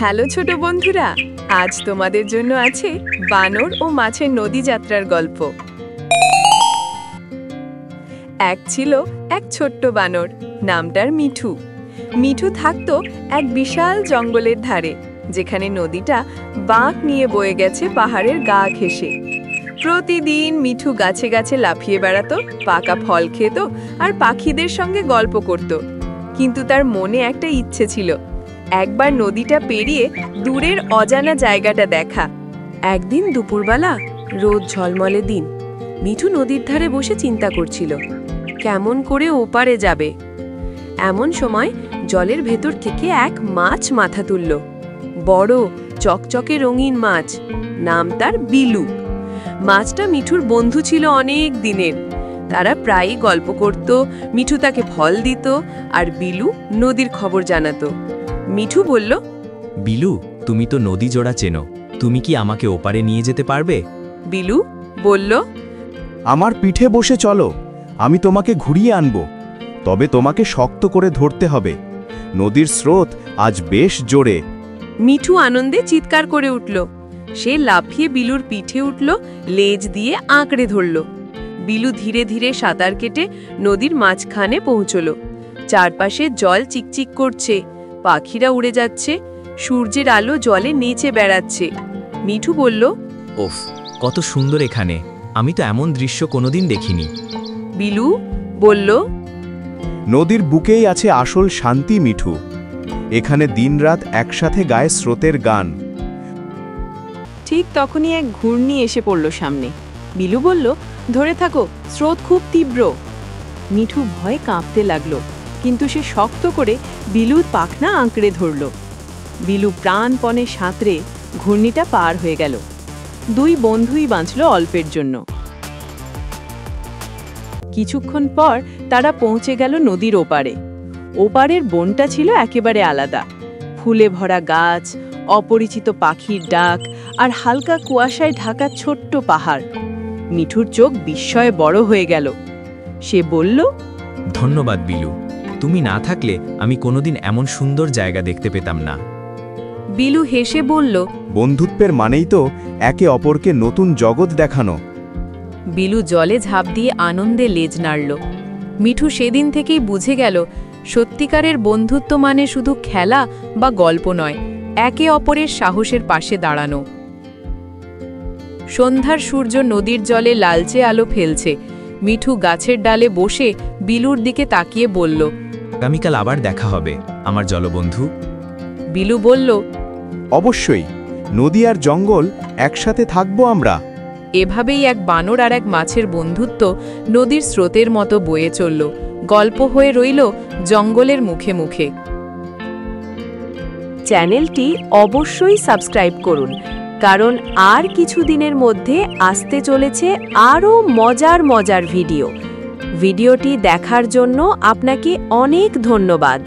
Hello ছোট বন্ধুরা, আজ তোমাদের জন্য আছে বানর ও মাছের নদী যাত্রার গল্প। এক ছিল এক ছোট্ট বানর, নামটার মিঠু। মিঠু থাকতো এক বিশাল জঙ্গলের ধারে, যেখানে নদীটা বাঁক নিয়ে বয়ে গেছে পাহাড়ের গা ঘেঁষে। প্রতিদিন মিঠু গাছে গাছে লাফিয়ে বেড়াতো, পাকা ফল খেত আর পাখিদের সঙ্গে গল্প করত। কিন্তু তার মনে একটা ইচ্ছে ছিল, একবার নদীটা পেরিয়ে দূরের অজানা জায়গাটা দেখা। একদিন দুপুরবেলা, রোদ ঝলমলে দিন, মিঠু নদীর ধারে বসে চিন্তা করছিল কেমন করে ওপারে যাবে। এমন সময় জলের ভেতর থেকে এক মাছ মাথা তুলল। বড় চকচকে রঙিন মাছ, নাম তার বিলু। মাছটা মিঠুর বন্ধু ছিল অনেক দিনের। তারা প্রায়ই গল্প করত, মিঠু তাকে ফল দিত আর বিলু নদীর খবর জানাতো। মিঠু বলল, বিলু, তুমি তো নদী জোড়া চেনো, তুমি কি আমাকে ওপারে নিয়ে যেতে পারবে? বিলু বলল, আমার পিঠে বসে চলো, আমি তোমাকে ঘুরিয়ে আনব। তবে তোমাকে শক্ত করে ধরতে হবে, নদীর স্রোত আজ বেশ জোরে। মিঠু আনন্দে চিৎকার করে উঠল। সে লাফিয়ে বিলুর পিঠে উঠল, লেজ দিয়ে আঁকড়ে ধরল। বিলু ধীরে ধীরে সাঁতার কেটে নদীর মাঝখানে পৌঁছল। চারপাশে জল চিকচিক করছে, পাখিরা উড়ে যাচ্ছে, সূর্যের আলো জলে নেচে বেড়াচ্ছে। মিঠু বলল, ওফ, কত সুন্দর এখানে, আমি তো এমন দৃশ্য কোনোদিন দেখিনি। বিলু বলল, নদীর বুকেই আছে আসল শান্তি মিঠু, এখানে দিনরাত একসাথে গায়ে স্রোতের গান। ঠিক তখনই এক ঘূর্ণি এসে পড়ল সামনে। বিলু বলল, ধরে থাকো, স্রোত খুব তীব্র। মিঠু ভয়ে কাঁপতে লাগলো, কিন্তু সে শক্ত করে বিলুর পাখনা আঁকড়ে ধরল। বিলু প্রাণপণে সাঁতরে ঘূর্ণিটা পার হয়ে গেল। দুই বন্ধুই বাঁচল অল্পের জন্য। কিছুক্ষণ পর তারা পৌঁছে গেল নদীর ওপারে। ওপারের বনটা ছিল একেবারে আলাদা। ফুলে ভরা গাছ, অপরিচিত পাখির ডাক আর হালকা কুয়াশায় ঢাকা ছোট্ট পাহাড়। মিঠুর চোখ বিস্ময়ে বড় হয়ে গেল। সে বলল, ধন্যবাদ বিলু, তুমি না থাকলে আমি কোনোদিন এমন সুন্দর জায়গা দেখতে পেতাম না। বিলু হেসে বলল, বন্ধুত্বের মানেই তো একে অপরকে নতুন জগৎ দেখানো। বিলু জলে ঝাঁপ দিয়ে আনন্দে লেজ নাড়ল। মিঠু সেদিন থেকেই বুঝে গেল, সত্যিকারের বন্ধুত্ব মানে শুধু খেলা বা গল্প নয়, একে অপরের সাহসের পাশে দাঁড়ানো। সন্ধ্যার সূর্য নদীর জলে লালচে আলো ফেলছে। মিঠু গাছের ডালে বসে বিলুর দিকে তাকিয়ে বলল, আগামীকাল আবার দেখা হবে আমার জলবন্ধু। বিলু বলল, অবশ্যই, নদী আর জঙ্গল একসাথে থাকবো আমরা। এভাবেই এক বানর আর এক মাছের বন্ধুত্ব নদীর স্রোতের মতো বয়ে চলল, গল্প হয়ে রইল জঙ্গলের মুখে মুখে। চ্যানেলটি অবশ্যই সাবস্ক্রাইব করুন, কারণ আর কিছুদিনের মধ্যে আসতে চলেছে আরও মজার মজার ভিডিওটি দেখার জন্য আপনাকে অনেক ধন্যবাদ।